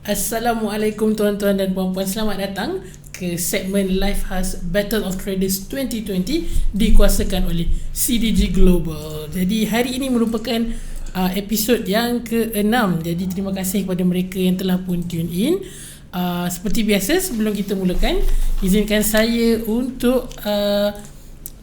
Assalamualaikum tuan-tuan dan puan-puan, selamat datang ke segmen Life Has Battle of Traders 2020 dikuasakan oleh CDG Global. Jadi hari ini merupakan episod yang ke-6. Jadi terima kasih kepada mereka yang telah pun tune in. Seperti biasa, sebelum kita mulakan, izinkan saya untuk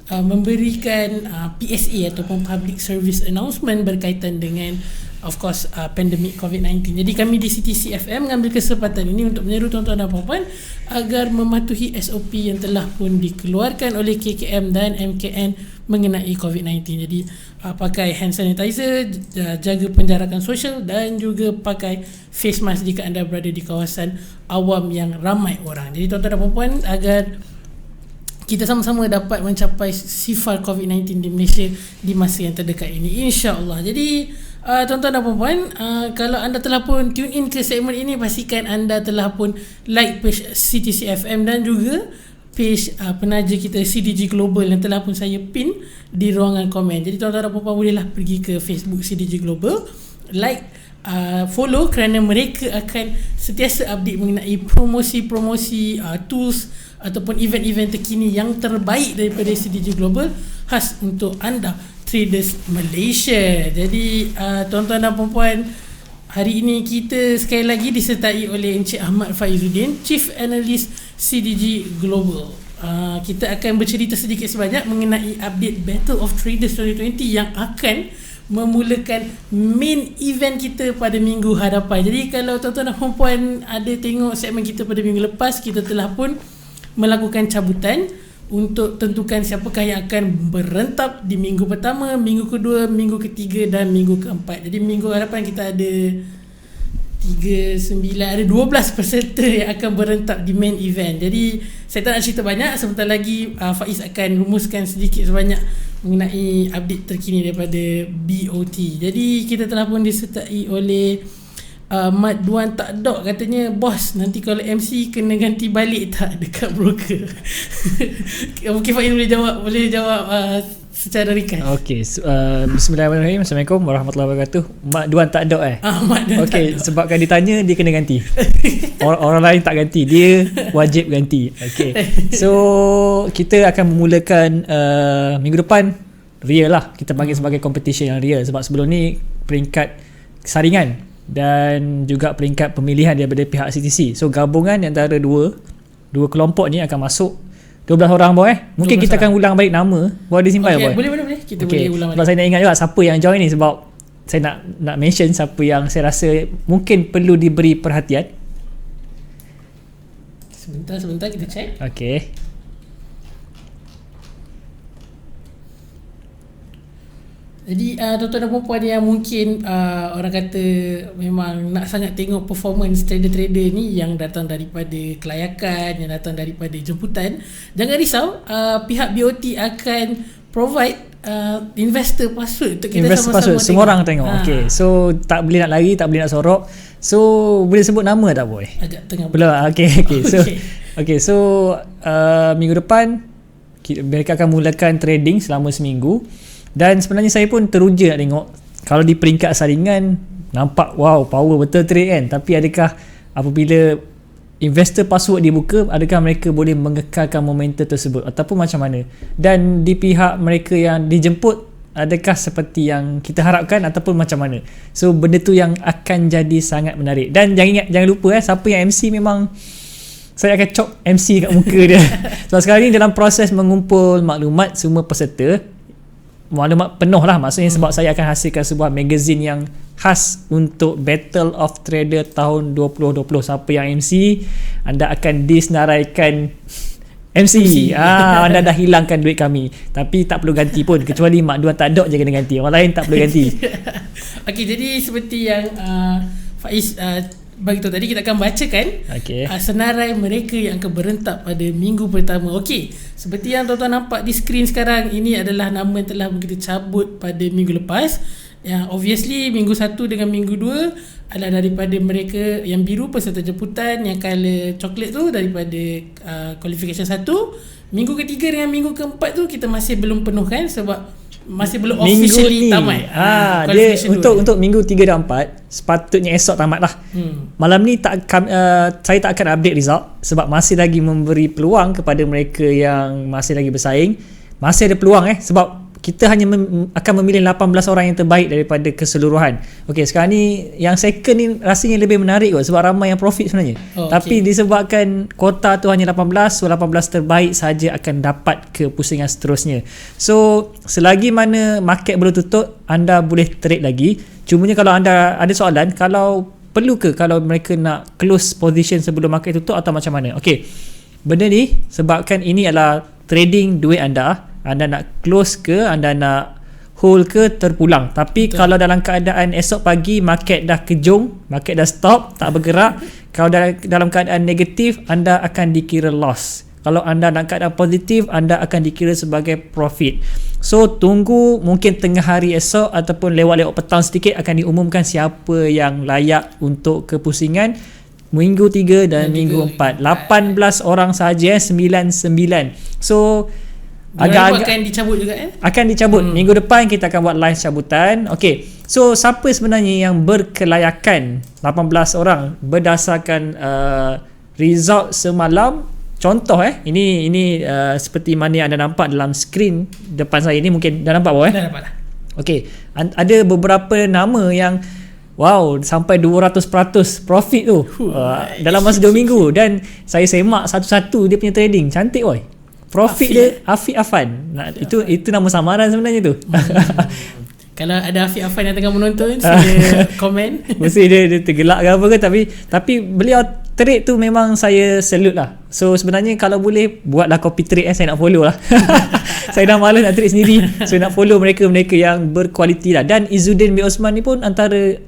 memberikan PSA ataupun Public Service Announcement berkaitan dengan of course pandemik COVID-19. Jadi kami di CTC FM mengambil kesempatan ini untuk menyeru tuan-tuan dan puan-puan agar mematuhi SOP yang telah pun dikeluarkan oleh KKM dan MKN mengenai COVID-19. Jadi pakai hand sanitizer, jaga penjarakan sosial dan juga pakai face mask jika anda berada di kawasan awam yang ramai orang. Jadi tuan-tuan dan puan-puan, agar kita sama-sama dapat mencapai sifar COVID-19 di Malaysia di masa yang terdekat ini, insya-Allah. Jadi tuan-tuan dan puan-puan, kalau anda telah pun tune in ke segmen ini, pastikan anda telah pun like page CTC FM dan juga page penaja kita CDG Global yang telah pun saya pin di ruangan komen. Jadi tuan-tuan dan puan-puan bolehlah pergi ke Facebook CDG Global, like, follow, kerana mereka akan sentiasa update mengenai promosi-promosi, tools ataupun event-event terkini yang terbaik daripada CDG Global khas untuk anda traders Malaysia. Jadi tuan-tuan dan puan-puan, hari ini kita sekali lagi disertai oleh Encik Ahmad Faizuddin, Chief Analyst CDG Global. Kita akan bercerita sedikit sebanyak mengenai update Battle of Traders 2020 yang akan memulakan main event kita pada minggu hadapan. Jadi kalau tuan-tuan dan puan-puan ada tengok segmen kita pada minggu lepas, kita telah pun melakukan cabutan untuk tentukan siapakah yang akan berentap di minggu pertama, minggu kedua, minggu ketiga dan minggu keempat. Jadi minggu hadapan kita ada 12 peserta yang akan berentap di main event. Jadi saya tak nak cerita banyak, sebentar lagi Faiz akan rumuskan sedikit sebanyak mengenai update terkini daripada BOT. Jadi kita telah pun disertai oleh Mat Duan Tak Dok, katanya bos nanti kalau MC kena ganti balik tak dekat broker. Mungkin Faiz boleh jawab secara ringkas. Okey, bismillahirrahmanirrahim. Assalamualaikum warahmatullahi wabarakatuh. Mak Duan Tak Dok Mak Duan okey, sebabkan ditanya dia kena ganti. Orang lain tak ganti, dia wajib ganti. Okey. So kita akan memulakan minggu depan real lah. Kita panggil sebagai competition yang real, sebab sebelum ni peringkat saringan dan juga peringkat pemilihan daripada pihak CTC. So gabungan antara dua kelompok ni akan masuk 12 orang boy. Mungkin kita akan ulang balik nama. Boleh disimpan boy? Boleh. Kita boleh ulang balik. Sebab saya nak ingat juga siapa yang join ni, sebab saya nak mention siapa yang saya rasa mungkin perlu diberi perhatian. Sebentar kita check. Okey. Jadi tuan-tuan dan puan-puan yang mungkin orang kata memang nak sangat tengok performance trader-trader ni yang datang daripada kelayakan, yang datang daripada jemputan, jangan risau, pihak BOT akan provide investor password untuk kita investor sama-sama password, semua orang tengok. Okay, so tak boleh nak lari, tak boleh nak sorok. So boleh sebut nama tak boy? Agak tengah belum. So minggu depan mereka akan mulakan trading selama seminggu. Dan sebenarnya saya pun teruja nak tengok, kalau di peringkat saringan nampak wow, power betul trade kan. Tapi adakah apabila investor password dibuka, adakah mereka boleh mengekalkan momentum tersebut ataupun macam mana? Dan di pihak mereka yang dijemput, adakah seperti yang kita harapkan ataupun macam mana? So benda tu yang akan jadi sangat menarik. Dan jangan lupa siapa yang MC, memang saya akan cop MC kat muka dia. So sekarang ni dalam proses mengumpul maklumat semua peserta, maklumat penuh lah maksudnya, sebab saya akan hasilkan sebuah magazine yang khas untuk Battle of Trader tahun 2020. Siapa yang MC, anda akan disenaraikan MC. Anda dah hilangkan duit kami, tapi tak perlu ganti pun, kecuali Mak Duan Tak Dok je kena ganti, orang lain tak perlu ganti. Okey, jadi seperti yang Faiz bagi tahu tadi, kita akan bacakan senarai mereka yang akan berentap pada minggu pertama. Okey, seperti yang tuan-tuan nampak di skrin sekarang, ini adalah nama yang telah kita cabut pada minggu lepas. Yang obviously minggu 1 dengan minggu 2 adalah daripada mereka yang biru peserta jemputan, yang color coklat tu daripada qualification 1. Minggu ketiga dengan minggu keempat tu kita masih belum penuhkan sebab masih belum officially tamat. Dia untuk minggu 3 dan 4 sepatutnya esok tamat lah. Malam ni saya tak akan update result sebab masih lagi memberi peluang kepada mereka yang masih lagi bersaing. Masih ada peluang sebab kita hanya akan memilih 18 orang yang terbaik daripada keseluruhan. Okey, sekarang ni yang second ni rasanya lebih menarik kot sebab ramai yang profit sebenarnya. Tapi disebabkan kuota tu hanya 18, so 18 terbaik saja akan dapat ke pusingan seterusnya. So selagi mana market belum tutup, anda boleh trade lagi. Cumanya kalau anda ada soalan, kalau perlu ke kalau mereka nak close position sebelum market tutup atau macam mana? Okey, benda ni sebabkan ini adalah trading duit anda nak close ke, anda nak hold ke, terpulang. Tapi kalau dalam keadaan esok pagi market dah kejung, market dah stop, tak bergerak, kalau dalam keadaan negatif, anda akan dikira loss. Kalau anda dalam keadaan positif, anda akan dikira sebagai profit. So tunggu mungkin tengah hari esok ataupun lewat-lewat petang sedikit akan diumumkan siapa yang layak untuk kepusingan minggu 3 dan minggu 4. 18 orang sahaja, 99. So agak-agak akan dicabut juga akan dicabut. Minggu depan kita akan buat live cabutan. Okey, so siapa sebenarnya yang berkelayakan 18 orang berdasarkan result semalam? Contoh ini seperti mana yang anda nampak dalam skrin depan saya ni, mungkin dah nampak Dah nampak dah. Okey, ada beberapa nama yang sampai 200% profit tu dalam masa 2 minggu, dan saya semak satu-satu dia punya trading. Cantik boy. Profit dia Afiq Afan. Itu nama samaran sebenarnya tu. Kalau ada Afiq Afan yang tengah menonton, sila komen. Mesti dia tergelak ke apa ke, tapi beliau trade tu memang saya salute lah. So sebenarnya kalau boleh buatlah copy trade saya nak follow lah. Saya dah malas nak trade sendiri. So nak follow mereka yang berkualiti lah. Dan Izzuddin bin Osman ni pun antara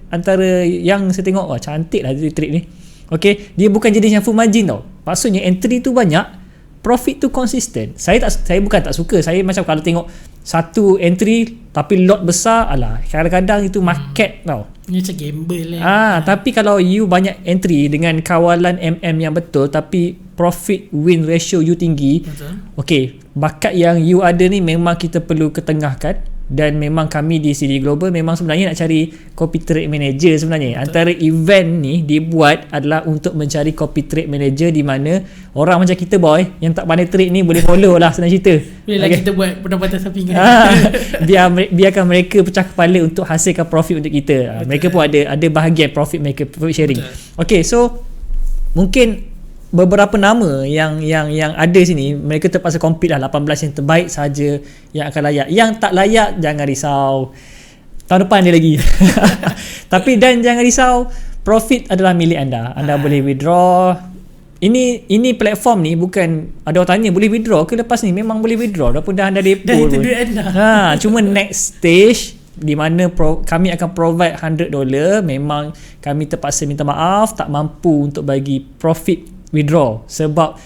yang saya tengok cantik lah dia trade ni. Okay, dia bukan jenis yang full margin tau. Maksudnya entry tu banyak, profit tu konsisten. Saya bukan tak suka. Saya macam kalau tengok satu entry tapi lot besar, kadang-kadang itu market tau. Ini macam gamble lah. Tapi kalau you banyak entry dengan kawalan MM yang betul tapi profit win ratio you tinggi, okay, bakat yang you ada ni memang kita perlu ketengahkan. Dan memang kami di CD Global memang sebenarnya nak cari copy trade manager sebenarnya. Antara event ni dibuat adalah untuk mencari copy trade manager di mana orang macam kita boy yang tak pandai trade ni boleh follow lah, senang cerita. Boleh kita buat pendapatan sampingan. Biarkan mereka pecah kepala untuk hasilkan profit untuk kita. Mereka pun ada bahagian profit mereka, profit sharing. Okay, so mungkin beberapa nama yang ada sini mereka terpaksa compete lah. 18 yang terbaik saja yang akan layak. Yang tak layak jangan risau, tahun depan dia lagi. Tapi dan jangan risau, profit adalah milik anda. Anda boleh withdraw. Ini platform ni bukan ada orang tanya boleh withdraw ke lepas ni? Memang boleh withdraw dah pun dah anda depo. Dah itu duit anda. Cuma next stage di mana kami akan provide $100. Memang kami terpaksa minta maaf tak mampu untuk bagi profit withdraw sebab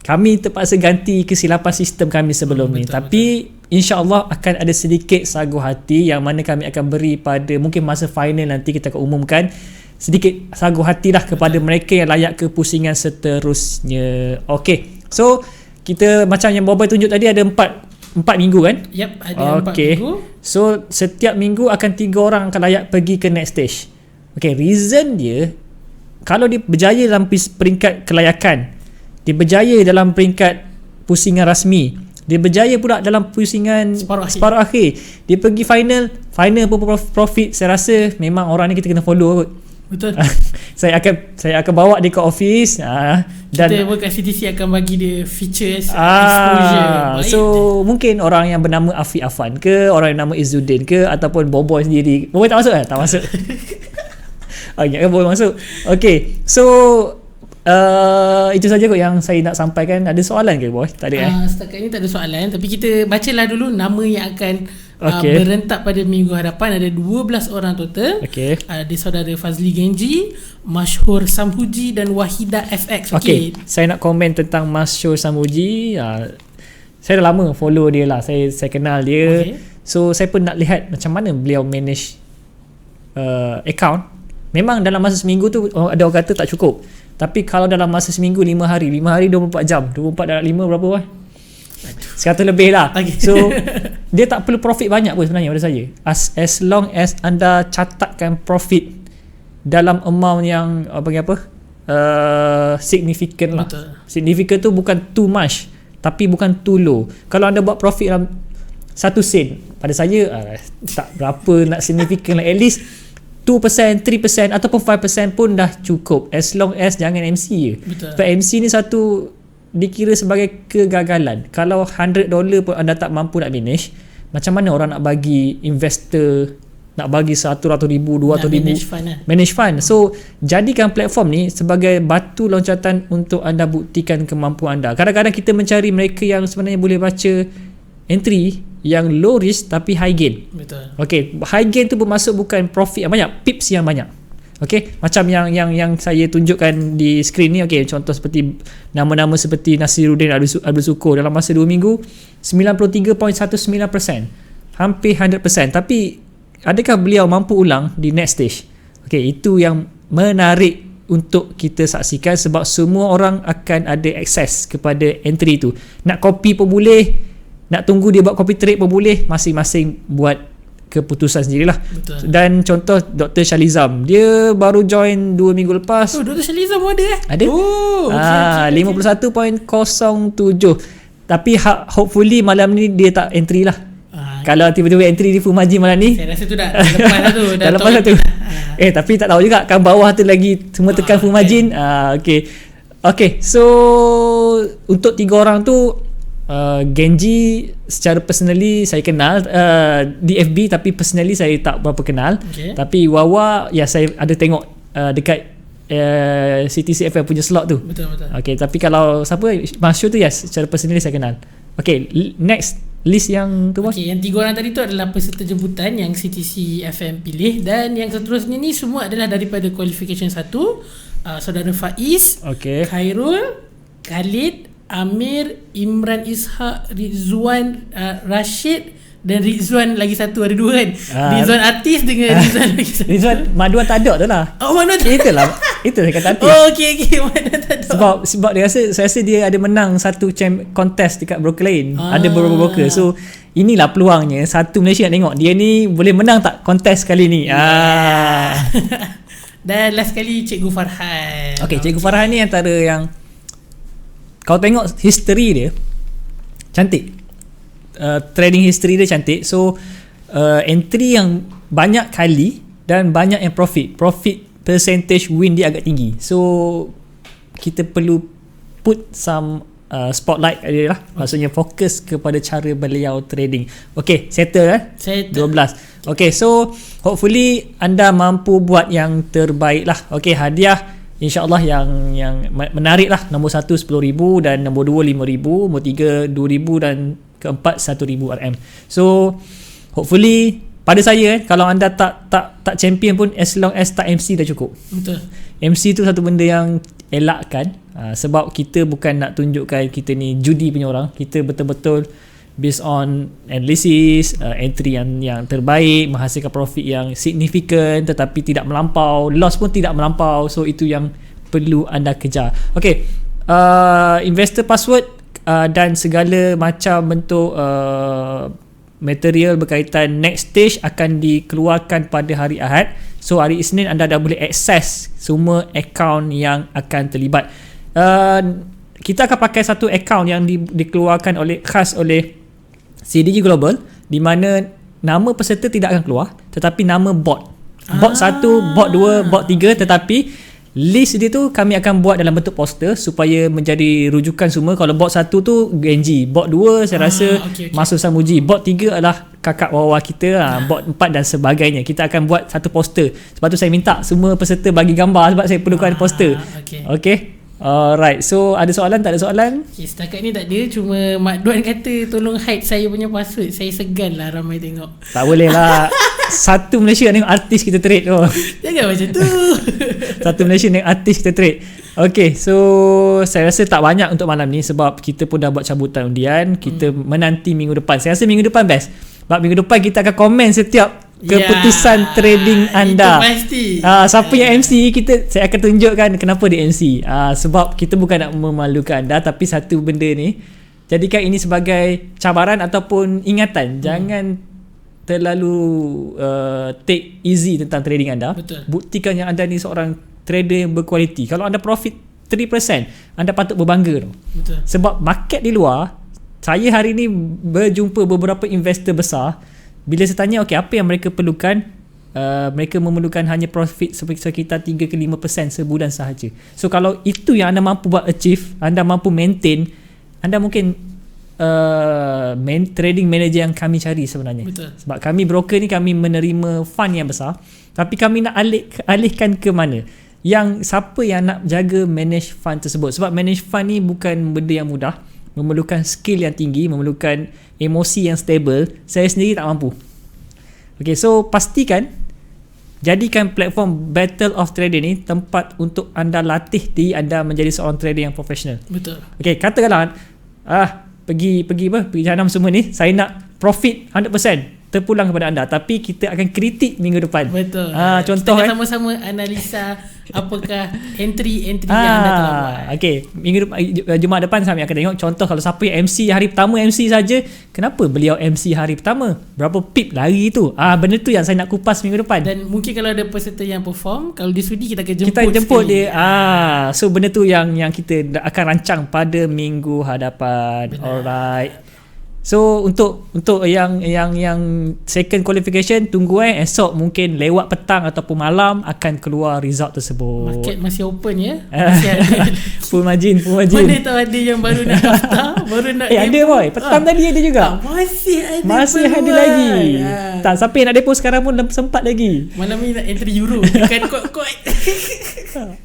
kami terpaksa ganti kesilapan sistem kami sebelum ni. Tapi insya-Allah akan ada sedikit sagu hati yang mana kami akan beri pada mungkin masa final nanti kita akan umumkan sedikit sagu hati lah kepada mereka yang layak ke pusingan seterusnya. Okey. So kita macam yang Boboiboy tunjuk tadi ada 4 minggu kan? Yep, ada 4 minggu. So setiap minggu akan 3 orang akan layak pergi ke next stage. Okay, reason dia kalau dia berjaya dalam peringkat kelayakan, dia berjaya dalam peringkat pusingan rasmi, dia berjaya pula dalam pusingan separuh akhir, dia pergi final pun profit, saya rasa memang orang ni kita kena follow kot. Betul. saya akan bawa dia ke office dan kita kat CTC akan bagi dia features exposure. So mungkin orang yang bernama Afiq Afan ke, orang yang nama Izzuddin ke, ataupun Boboiboy sendiri. Boboiboy tak masuk tak masuk. Ingatkan boleh masuk. Okay, so itu saja kot yang saya nak sampaikan. Ada soalan ke boy? Tak ada setakat ni tak ada soalan. Tapi kita bacalah dulu nama yang akan berentak pada minggu hadapan. Ada 12 orang total. Ada saudara Fazli Genji, Masyhur Samhuji dan Wahida FX. Okay, saya nak komen tentang Masyhur Samhuji. Saya dah lama follow dia lah. Saya kenal dia. So saya pun nak lihat macam mana beliau manage account, memang dalam masa seminggu tu ada orang kata tak cukup. Tapi kalau dalam masa seminggu 5 hari 24 jam, 24 dalam 5 berapa wah? 100 lebih lah. Okay. So dia tak perlu profit banyak pun sebenarnya pada saya. As long as anda catatkan profit dalam amount yang significant lah. Betul. Significant tu bukan too much tapi bukan too low. Kalau anda buat profit dalam 1 sen, pada saya tak berapa nak significant lah. At least 2%, 3% ataupun 5% pun dah cukup, as long as jangan MC je. Betul. Sebab MC ni satu dikira sebagai kegagalan. Kalau $100 pun anda tak mampu nak manage, macam mana orang nak bagi investor, nak bagi 100,000, 200,000 manage fund. So jadikan platform ni sebagai batu loncatan untuk anda buktikan kemampuan anda. Kadang-kadang kita mencari mereka yang sebenarnya boleh baca entry yang low risk tapi high gain. Betul. Okay, high gain tu bermaksud bukan profit yang banyak, pips yang banyak. Okay, macam yang saya tunjukkan di skrin ni. Okay, contoh seperti nama-nama seperti Nasiruddin Abdul Sukur dalam masa 2 minggu 93.19%, hampir 100%. Tapi adakah beliau mampu ulang di next stage? Okay, itu yang menarik untuk kita saksikan, sebab semua orang akan ada akses kepada entry tu. Nak copy pun boleh, nak tunggu dia buat copy trade pun boleh, masing-masing buat keputusan sendirilah. Betul. Dan contoh Dr. Shalizam, dia baru join 2 minggu lepas. Dr. Shalizam ada Ada. Okay. 51.07. Tapi hopefully malam ni dia tak entry lah. Kalau tiba-tiba entry di full margin malam ni, saya rasa tu dah lepas lah tu. Dah lepas lah tu. Tapi tak tahu juga, kan bawah tu lagi semua tekan full margin. Okay, so untuk 3 orang tu, Genji secara personally saya kenal di FB, tapi personally saya tak berapa kenal. Tapi Wawa saya ada tengok dekat CTCFM punya slot tu. Betul. Okay, tapi kalau siapa Masyu tu secara personally saya kenal. Okay, next list yang tu bos. Okay, yang 3 orang tadi tu adalah peserta jemputan yang CTCFM pilih, dan yang seterusnya ni semua adalah daripada qualification 1. Saudara Faiz, Khairul, Khalid, Amir, Imran Ishak, Rizwan, Rashid dan Rizwan lagi satu, ada 2 kan. Rizwan artis dengan Rizwan lagi satu. Rizwan Maduan tak ada tu lah. Maduan tak ada. Itulah. Itu saya kata artis. Okay, Maduan tak ada. Sebab dia saya rasa dia ada menang satu contest dekat broker lain. Ada beberapa broker. So inilah peluangnya. Satu Malaysia nak tengok dia ni boleh menang tak contest kali ni. Dan last kali Cikgu Farhan. Okay, Cikgu Farhan ni antara yang kau tengok history dia cantik, trading history dia cantik. So entry yang banyak kali dan banyak yang profit percentage win dia agak tinggi. So kita perlu put some spotlight dia lah. Maksudnya fokus kepada cara beliau trading. Okay, settle 12. Okay, so hopefully anda mampu buat yang terbaik lah. Okay, hadiah InsyaAllah yang menarik lah. Nombor 1 10,000 dan nombor 2 5,000, nombor 3 2,000 dan keempat 1,000 RM. So hopefully pada saya kalau anda tak champion pun, as long as tak MC dah cukup. Betul. MC tu satu benda yang elakkan, sebab kita bukan nak tunjukkan kita ni judi punya orang. Kita betul-betul based on analysis, entry yang terbaik, menghasilkan profit yang significant tetapi tidak melampau, loss pun tidak melampau. So itu yang perlu anda kejar. Okay, investor password dan segala macam bentuk material berkaitan next stage akan dikeluarkan pada hari Ahad. So hari Isnin anda dah boleh akses semua akaun yang akan terlibat. Kita akan pakai satu akaun yang dikeluarkan khas oleh CDG Global, di mana nama peserta tidak akan keluar tetapi nama bot. Bot 1, bot 2, bot 3, tetapi list dia tu kami akan buat dalam bentuk poster supaya menjadi rujukan semua. Kalau bot 1 tu Genji, bot 2 saya rasa Masuk Samuji, bot 3 adalah kakak wawa kita, bot 4 dan sebagainya. Kita akan buat satu poster. Sebab tu saya minta semua peserta bagi gambar sebab saya perlukan poster. Okay. Alright, so ada soalan? Tak ada soalan? Okay, setakat ni tak ada. Cuma Mak Duan kata tolong hide saya punya password. Saya segan lah ramai tengok. Tak boleh lah. Satu Malaysia tengok artis kita trade tu. Jangan macam tu. Satu Malaysia tengok artis kita trade. Okay, so saya rasa tak banyak untuk malam ni sebab kita pun dah buat cabutan undian. Kita menanti minggu depan. Saya rasa minggu depan best. Sebab minggu depan kita akan komen setiap keputusan trading anda. Itu pasti. Siapa yang MC, saya akan tunjukkan kenapa dia MC. Sebab kita bukan nak memalukan anda, tapi satu benda ni jadikan ini sebagai cabaran ataupun ingatan. Jangan terlalu take easy tentang trading anda. Betul. Buktikan yang anda ni seorang trader yang berkualiti. Kalau anda profit 3%, anda patut berbangga. Betul. Sebab market di luar, saya hari ni berjumpa beberapa investor besar. Bila saya tanya apa yang mereka perlukan, mereka memerlukan hanya profit sekitar 3 ke 5% sebulan sahaja. So kalau itu yang anda mampu buat achieve, anda mampu maintain, anda mungkin trading manager yang kami cari sebenarnya. Betul. Sebab kami broker ni, kami menerima fund yang besar, tapi kami nak alihkan ke mana? Yang siapa yang nak jaga manage fund tersebut. Sebab manage fund ni bukan benda yang mudah, memerlukan skill yang tinggi, memerlukan emosi yang stable. Saya sendiri tak mampu. Okay, so pastikan jadikan platform Battle of Trader ni tempat untuk anda latih diri anda menjadi seorang trader yang profesional. Betul. Okay, katakanlah pergi jahanam semua ni, saya nak profit 100% terpulang kepada anda, tapi kita akan kritik minggu depan. Betul. Contoh kita sama-sama analisa apakah entry yang anda telah buat. Okay, Jumaat depan kami akan tengok contoh. Kalau siapa yang MC hari pertama, MC saja, kenapa beliau MC hari pertama, berapa pip lari tu. Benda tu yang saya nak kupas minggu depan. Dan mungkin kalau ada peserta yang perform, kalau dia sudi, kita akan jemput sekali. Dia. So benda tu yang kita akan rancang pada minggu hadapan. Benar. Alright. So untuk yang second qualification, tunggu esok mungkin lewat petang ataupun malam akan keluar result tersebut. Market masih open ya. Masih ada. Full margin. Mana tahu ada yang baru nak daftar, baru nak ada boy. Petang tadi ada juga. Masih ada lagi. Tak, siapa yang nak depo sekarang pun sempat lagi. Malam ni nak entry euro. Bukan kuat.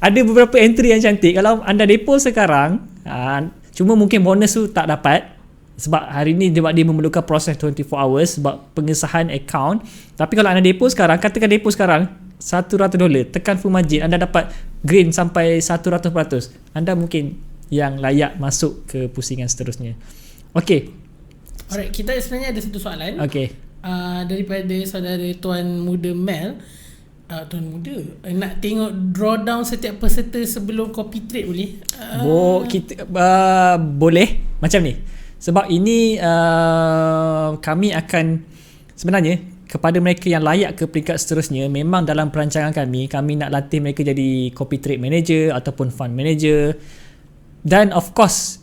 Ada beberapa entry yang cantik. Kalau anda depo sekarang, cuma mungkin bonus tu tak dapat. Sebab hari ni dia memerlukan proses 24 hours sebab pengesahan account. Tapi kalau anda depo sekarang, katakan depo sekarang $100, tekan full margin, anda dapat green sampai 100%. Anda mungkin yang layak masuk ke pusingan seterusnya. Okay. Alright, kita sebenarnya ada satu soalan. Okay. Daripada saudara Tuan Muda Mel. Tuan Muda, nak tengok drawdown setiap peserta sebelum copy trade boleh? Boleh. Macam ni. Sebab ini kami akan sebenarnya kepada mereka yang layak ke peringkat seterusnya, memang dalam perancangan kami nak latih mereka jadi copy trade manager ataupun fund manager. Dan of course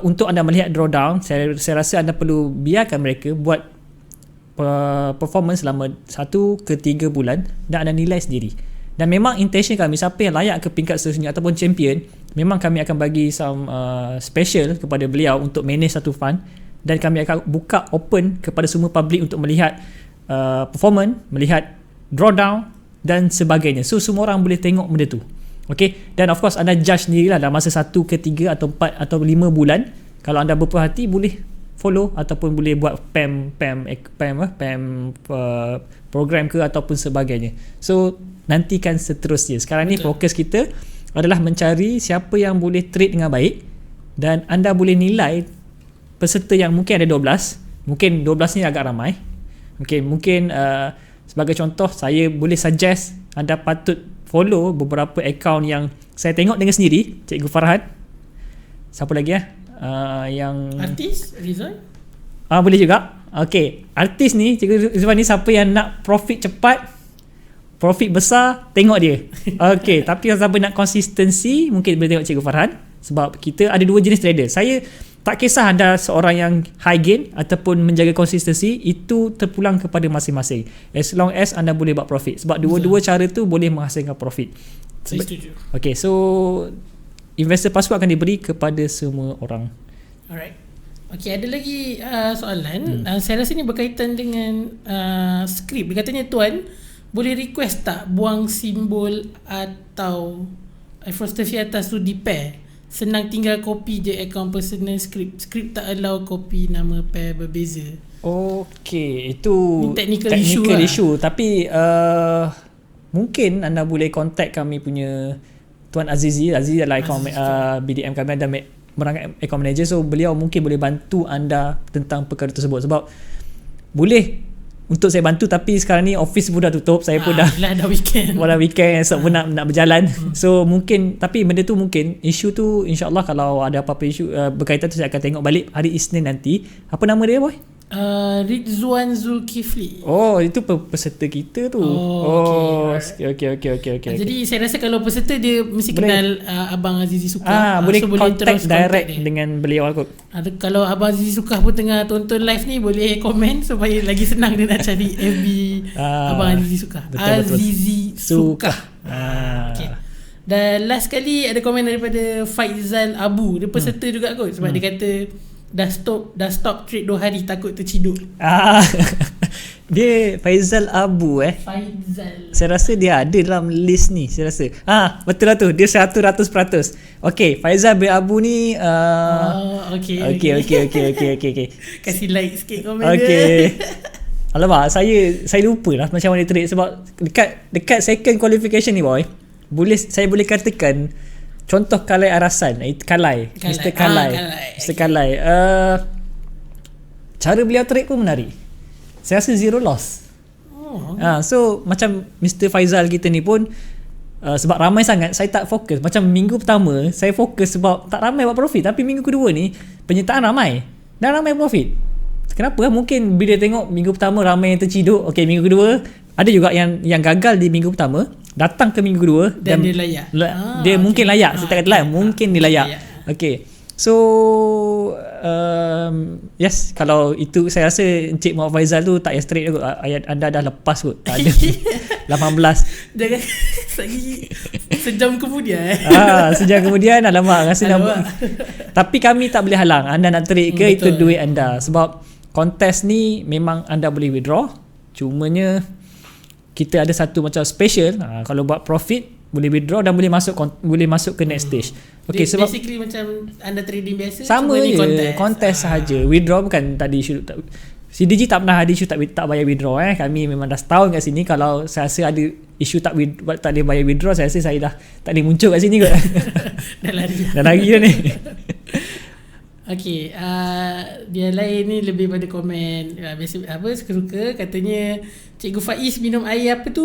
untuk anda melihat drawdown, saya rasa anda perlu biarkan mereka buat performance selama 1 ke 3 bulan dan anda nilai sendiri. Dan memang intention kami, siapa yang layak ke peringkat seterusnya ataupun champion, memang kami akan bagi some special kepada beliau untuk manage satu fund. Dan kami akan buka open kepada semua public untuk melihat performance, melihat drawdown dan sebagainya. So semua orang boleh tengok benda tu. Okay? Dan of course anda judge sendirilah dalam masa 1 ke 3 atau 4 atau 5 bulan. Kalau anda berpuas hati, boleh follow ataupun boleh buat PAM program ke ataupun sebagainya. So nantikan seterusnya. Sekarang ni fokus kita adalah mencari siapa yang boleh trade dengan baik, dan anda boleh nilai peserta yang mungkin ada 12. Mungkin 12 ni agak ramai. Mungkin sebagai contoh, saya boleh suggest anda patut follow beberapa account yang saya tengok dengan sendiri. Cikgu Farhan. Siapa lagi yang artis Rizal? Boleh juga. Okay, artis ni, Cikgu Rizwan ni, siapa yang nak profit cepat, profit besar, tengok dia. Okay, tapi kalau siapa nak konsistensi, mungkin boleh tengok Cikgu Farhan. Sebab kita ada 2 jenis trader. Saya tak kisah anda seorang yang high gain ataupun menjaga konsistensi, itu terpulang kepada masing-masing. As long as anda boleh buat profit. Sebab dua-dua cara tu boleh menghasilkan profit. Saya setuju. Okay, so investor password akan diberi kepada semua orang. Alright. Okay, ada lagi soalan. Saya rasa ni berkaitan dengan skrip. Dia katanya, Tuan, boleh request tak buang simbol atau apostrophe atas tu di pair? Senang tinggal copy je account personal script. Script tak allow copy nama pair berbeza. Okay, itu technical issue. Tapi mungkin anda boleh contact kami punya Tuan Azizi adalah BDM kami, ada merangkap account manager. So beliau mungkin boleh bantu anda tentang perkara tersebut. Sebab boleh untuk saya bantu, tapi sekarang ni office pun dah tutup, saya pun dah weekend. Dah weekend, esok pun nak berjalan. So mungkin, tapi benda tu mungkin isu tu insyaAllah kalau ada apa-apa isu berkaitan tu saya akan tengok balik hari Isnin nanti. Apa nama dia boy? Ridzuan Zulkifli. Oh, itu peserta kita tu. Okay. Jadi saya rasa kalau peserta dia mesti kenal Abang Azizi Suka. Boleh so contact direct dengan beliau aku. Kalau Abang Azizi Suka pun tengah tonton live ni, boleh komen supaya lagi senang dia nak cari FB Abang Azizi Suka. Azizi Suka. Okay. Dan last kali ada komen daripada Faizal Abu. Dia peserta juga kot, sebab dia kata dah stop trade 2 hari takut terciduk. Dia Faizal Abu Faizal. Saya rasa dia ada dalam list ni, saya rasa. Betul lah tu, dia 100%. Okay, Faizal bin Abu ni Okay. Kasih like sikit komen dia. Alamak, saya lupa lah macam mana trade, sebab dekat second qualification ni boy, saya boleh katakan contoh Kalai Arasan, Mr. Kalai. Cara beliau trade pun menarik. Saya rasa zero loss. So macam Mr. Faizal kita ni pun sebab ramai sangat, saya tak fokus. Macam minggu pertama saya fokus sebab tak ramai buat profit, tapi minggu kedua ni penyertaan ramai dan ramai profit. Kenapa? Mungkin bila tengok minggu pertama ramai yang terciduk, okay, minggu kedua ada juga yang gagal di minggu pertama, datang ke minggu kedua dan dia layak. Dia mungkin layak. Saya tak kata layak, mungkin dia layak. Okay. So yes, kalau itu saya rasa Encik Muhammad Faizal tu tak payah straight kot. Ayat anda dah lepas kot. Tak ada 18. Jangan lagi sejam kemudian. Sejam kemudian alamak rasa nak. Tapi kami tak boleh halang. Anda nak trade ke, itu duit anda. Sebab kontes ni memang anda boleh withdraw. Cumanya kita ada satu macam special, kalau buat profit boleh withdraw dan boleh masuk ke next stage. Okay, sebab basically macam anda trading biasa, sama je, kontes sahaja. Withdraw bukan tadi isu CDG tak pernah ada isu tak bayar withdraw. Kami memang dah setahun kat sini. Kalau saya rasa ada isu tak boleh bayar withdraw, saya rasa saya dah tak boleh muncul kat sini kot. Dah lari dah ni. Okay, dia lain ni lebih pada komen biasa suka-suka, katanya Cikgu Faiz minum air apa tu?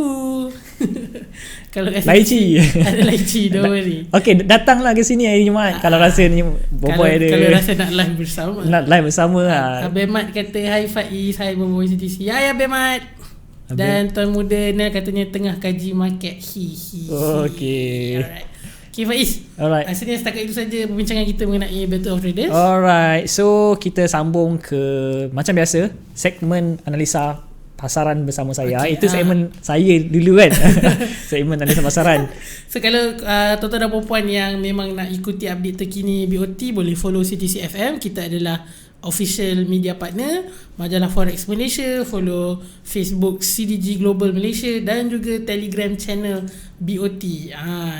Kalau lychee. Ada lychee, don't worry. Okay, datanglah ke sini hari Jumaat kalau rasa ni boboy ada. Kalau rasa nak live bersama. Abang Mat kata hi Faiz, hi boboy CTC. Ya Abang Mat. Dan Tuan Muda Nel katanya tengah kaji market. Okay. Alright. Okay Faiz, alright. Rasanya setakat itu saja perbincangan kita mengenai Battle of Traders. Alright, so kita sambung ke macam biasa, segmen analisa pasaran bersama saya. Itu segmen saya dulu kan. Segmen analisa pasaran. So kalau tuan-tuan dan puan yang memang nak ikuti update terkini BOT, boleh follow CTC FM. Kita adalah official media partner majalah Forex Malaysia, follow Facebook CDG Global Malaysia dan juga Telegram channel BOT.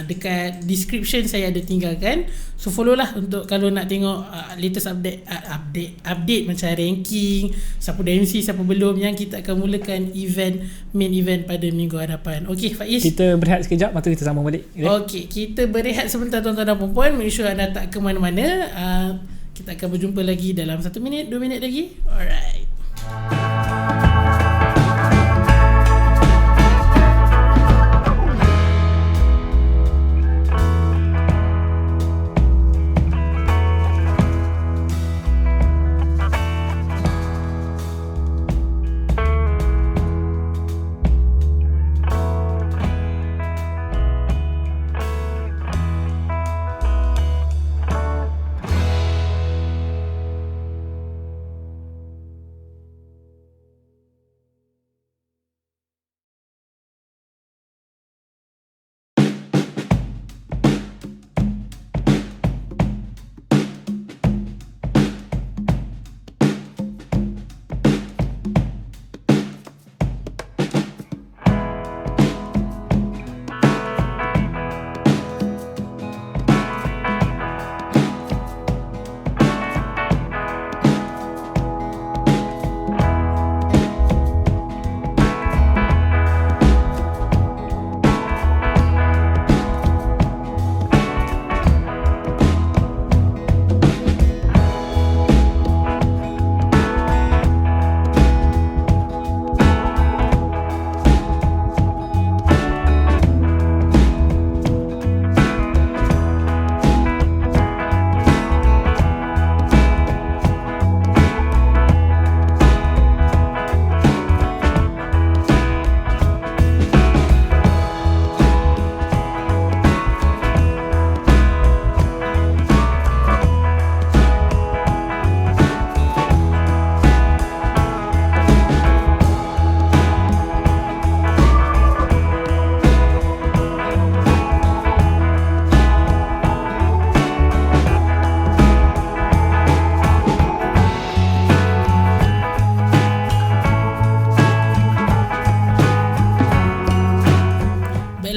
Dekat description saya ada tinggalkan. So follow lah untuk kalau nak tengok latest update macam ranking, siapa dah MC, siapa belum, yang kita akan mulakan main event pada minggu hadapan. Okey Faiz, kita berehat sekejap, lepas tu kita sambung balik. Okey, kita berehat sebentar tuan-tuan dan puan-puan. Make sure anda tak ke mana-mana. Kita akan berjumpa lagi dalam 1 minit, 2 minit lagi. Alright.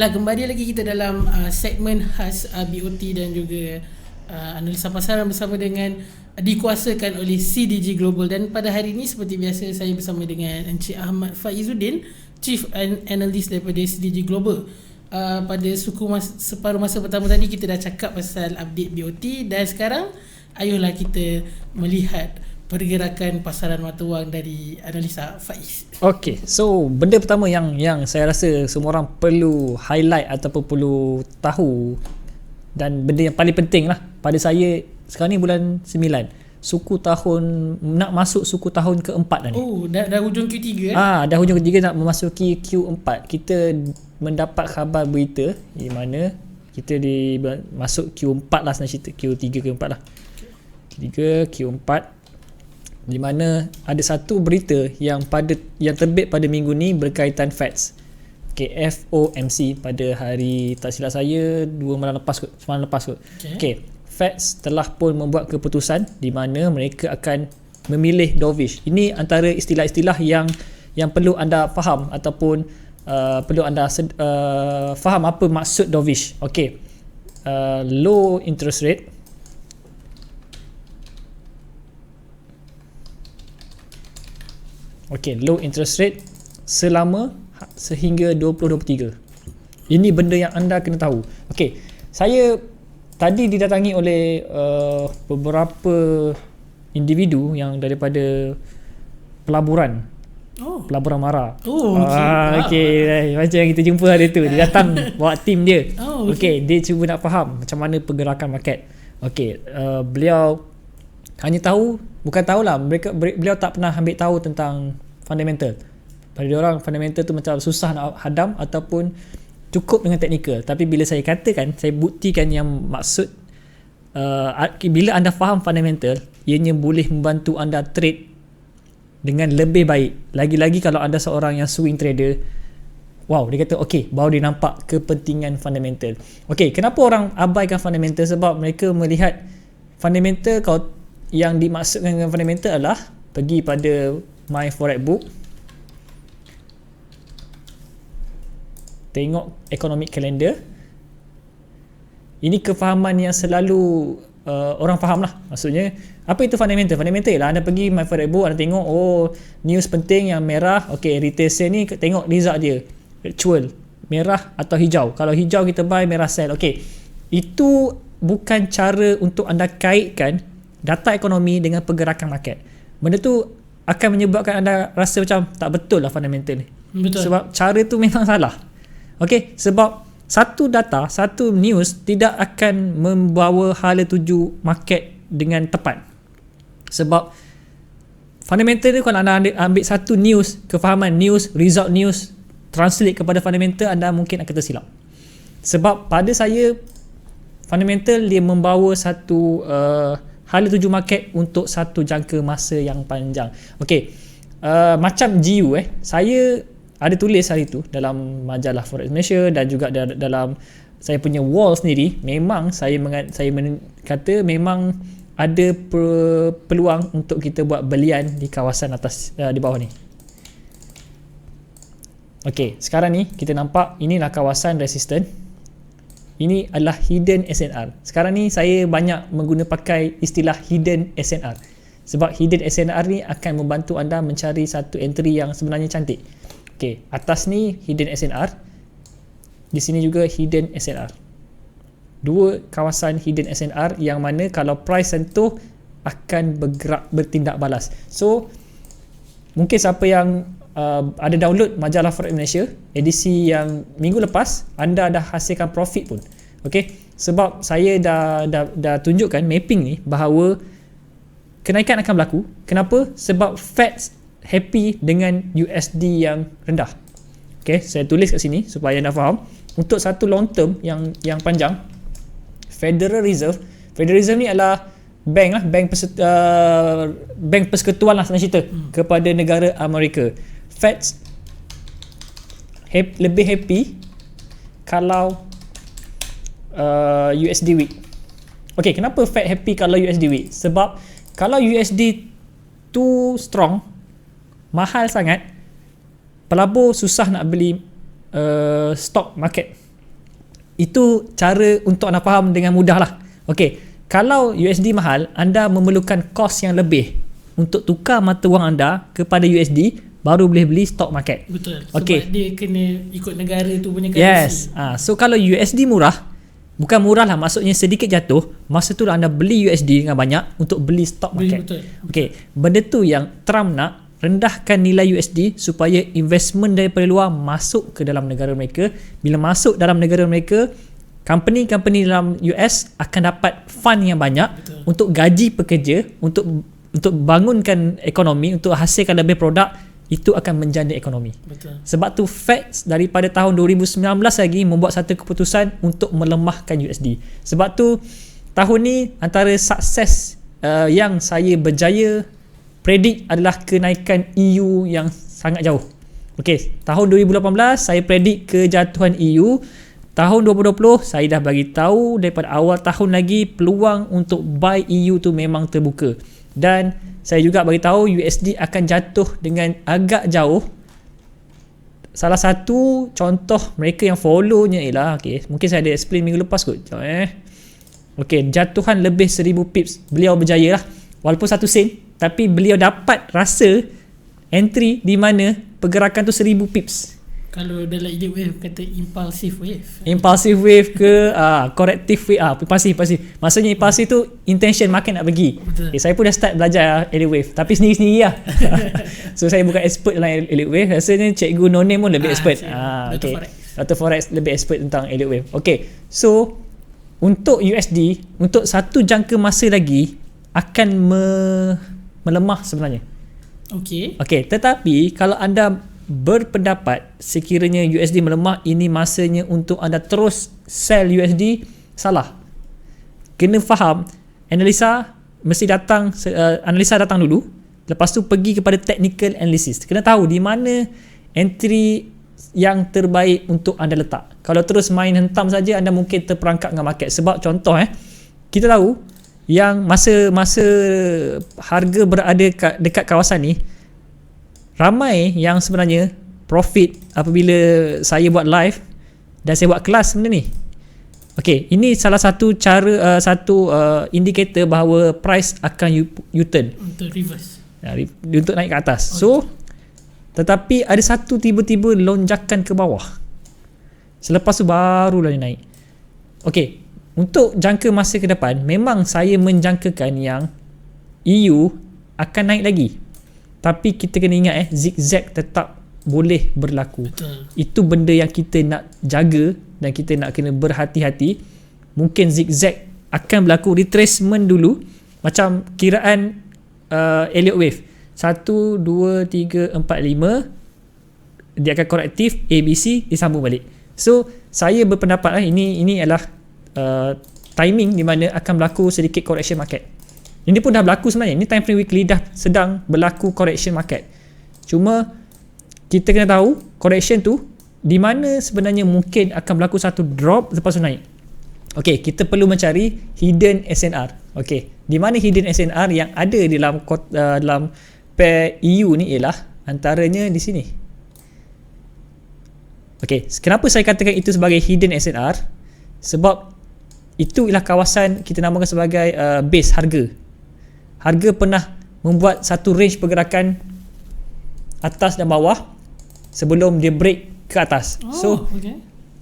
kembali lagi kita dalam segmen khas BOT dan juga analisa pasaran bersama dengan dikuasakan oleh CDG Global. Dan pada hari ini seperti biasa saya bersama dengan Encik Ahmad Faizuddin, Chief Analyst daripada CDG Global. Pada separuh masa pertama tadi kita dah cakap pasal update BOT, dan sekarang ayolah kita melihat pergerakan pasaran mata wang dari analisa Faiz. Okay, so benda pertama yang saya rasa semua orang perlu highlight ataupun perlu tahu, dan benda yang paling penting lah pada saya sekarang ni bulan 9, suku tahun nak masuk suku tahun keempat dah ni. Oh, dah hujung Q3 dah hujung Q3 nak memasuki Q4. Kita mendapat khabar berita di mana kita masuk Q4 lah sebenarnya cerita. Q3 Q4 lah. Q3 Q4, di mana ada satu berita yang terbit pada minggu ni berkaitan FEDS. Okay, FOMC pada hari, tak silap saya, semalam lepas kot. Okay, FEDS telah pun membuat keputusan di mana mereka akan memilih dovish. Ini antara istilah-istilah yang perlu anda faham ataupun perlu anda faham apa maksud dovish. Okay, low interest rate, low interest rate sehingga 2023. Ini benda yang anda kena tahu. Okay, saya tadi didatangi oleh beberapa individu yang daripada pelaburan Mara. Macam yang kita jumpa hari tu. Dia datang bawa tim dia. Dia cuba nak faham macam mana pergerakan market. Beliau hanya tahu, bukan tahulah, beliau tak pernah ambil tahu tentang fundamental. Pada diorang fundamental tu macam susah nak hadam ataupun cukup dengan teknikal. Tapi bila saya katakan, saya buktikan yang maksud bila anda faham fundamental, ianya boleh membantu anda trade dengan lebih baik. Lagi-lagi kalau anda seorang yang swing trader, dia kata baru dia nampak kepentingan fundamental. Kenapa orang abaikan fundamental? Sebab mereka melihat fundamental, kalau yang dimaksudkan dengan fundamental adalah pergi pada my forex book, tengok economic calendar. Ini kefahaman yang selalu orang faham lah. Maksudnya apa itu fundamental? Fundamental ialah anda pergi my forex book, anda tengok news penting yang merah, retail sale ni tengok result dia, actual merah atau hijau. Kalau hijau kita buy, merah sell. Itu bukan cara untuk anda kaitkan data ekonomi dengan pergerakan market. Benda tu akan menyebabkan anda rasa macam tak betul lah fundamental ni. Betul. Sebab cara tu memang salah. Sebab satu data, satu news tidak akan membawa hala tuju market dengan tepat. Sebab fundamental ni, kalau anda ambil satu news, kefahaman news, result news, translate kepada fundamental, anda mungkin akan tersilap. Sebab pada saya, fundamental dia membawa satu hala tuju market untuk satu jangka masa yang panjang. Macam GU saya ada tulis hari tu dalam majalah Forex Malaysia dan juga dalam saya punya wall sendiri. Memang saya kata memang ada peluang untuk kita buat belian di kawasan atas, di bawah ni. Sekarang ni kita nampak inilah kawasan resisten. Ini adalah hidden SNR. Sekarang ni saya banyak pakai istilah hidden SNR. Sebab hidden SNR ni akan membantu anda mencari satu entry yang sebenarnya cantik. Atas ni hidden SNR. Di sini juga hidden SNR. Dua kawasan hidden SNR yang mana kalau price sentuh akan bertindak balas. So, mungkin siapa yang ada download majalah Forex Malaysia edisi yang minggu lepas, anda dah hasilkan profit pun. Sebab saya dah tunjukkan mapping ni bahawa kenaikan akan berlaku. Kenapa? Sebab Fed happy dengan USD yang rendah. Saya tulis kat sini supaya anda faham. Untuk satu long term yang panjang, Federal Reserve ni adalah bank persekutuan lah senang cerita kepada negara Amerika. Fed lebih happy kalau USD weak. Kenapa Fed happy kalau USD weak? Sebab kalau USD too strong, mahal sangat, pelabur susah nak beli stock market. itu cara untuk anda faham dengan mudah lah. Okay, kalau USD mahal, anda memerlukan kos yang lebih untuk tukar mata wang anda kepada USD, baru boleh beli stock market. Betul. Sebab dia kena ikut negara tu punya Yes. currency. So kalau USD murah, bukan murah lah, maksudnya sedikit jatuh, masa tu anda beli USD dengan banyak untuk beli stock market. Betul. Okay, benda tu yang Trump nak, rendahkan nilai USD supaya investment daripada luar masuk ke dalam negara mereka. Bila masuk dalam negara mereka, company-company dalam US akan dapat fund yang banyak. Betul. Untuk gaji pekerja, untuk bangunkan ekonomi, untuk hasilkan lebih produk. Itu akan menjana ekonomi. Betul. Sebab tu Fed daripada tahun 2019 lagi membuat satu keputusan untuk melemahkan USD. Sebab tu tahun ni antara sukses yang saya berjaya predik adalah kenaikan EU yang sangat jauh. Okey, tahun 2018 saya predik kejatuhan EU. Tahun 2020 saya dah bagi tahu daripada awal tahun lagi peluang untuk buy EU tu memang terbuka. Dan saya juga bagi tahu USD akan jatuh dengan agak jauh. Salah satu contoh mereka yang follownya ialah, okay, mungkin saya ada explain minggu lepas kot. Okay, jatuhan lebih 1000 pips. Beliau berjaya lah. Walaupun 1 sen, tapi beliau dapat rasa entry di mana pergerakan tu 1000 pips. Kalau dalam elite wave kata impulsive wave. Impulsive wave ke corrective wave, pasif. Maksudnya impulsive tu intention makin nak pergi. Okay, saya pun dah start belajar elite wave, tapi sendiri-sendiri lah. So saya bukan expert dalam elite wave. Rasanya cikgu no name pun lebih expert. Okay. Dr. Forex lebih expert tentang elite wave. Okay, so untuk USD, untuk satu jangka masa lagi akan melemah sebenarnya. Okay, tetapi kalau anda berpendapat sekiranya USD melemah, ini masanya untuk anda terus sell USD, salah. Kena faham, analisa datang dulu, lepas tu pergi kepada technical analysis. Kena tahu di mana entry yang terbaik untuk anda letak. Kalau terus main hentam saja, anda mungkin terperangkap dengan market. Sebab contoh kita tahu yang masa harga berada dekat kawasan ni, ramai yang sebenarnya profit apabila saya buat live dan saya buat kelas benda ni. Okay, ini salah satu cara, indikator bahawa price akan U-turn untuk reverse, untuk naik ke atas. So tetapi ada satu tiba-tiba lonjakan ke bawah, selepas tu barulah dia naik. Okay, untuk jangka masa ke depan memang saya menjangkakan yang EU akan naik lagi. Tapi kita kena ingat zigzag tetap boleh berlaku. Betul. Itu benda yang kita nak jaga dan kita nak kena berhati-hati. Mungkin zigzag akan berlaku, retracement dulu, macam kiraan Elliott wave 1, 2, 3, 4, 5, dia akan korektif ABC, disambung balik. So saya berpendapat ini adalah timing di mana akan berlaku sedikit correction market. Ini pun dah berlaku sebenarnya. Ini time frame weekly dah sedang berlaku correction market. Cuma kita kena tahu correction tu di mana sebenarnya mungkin akan berlaku satu drop lepas tu naik. Okey, kita perlu mencari hidden SNR. Okey, di mana hidden SNR yang ada dalam pair EU ni ialah antaranya di sini. Okey, kenapa saya katakan itu sebagai hidden SNR? Sebab itu ialah kawasan kita namakan sebagai base harga. Harga pernah membuat satu range pergerakan atas dan bawah sebelum dia break ke atas.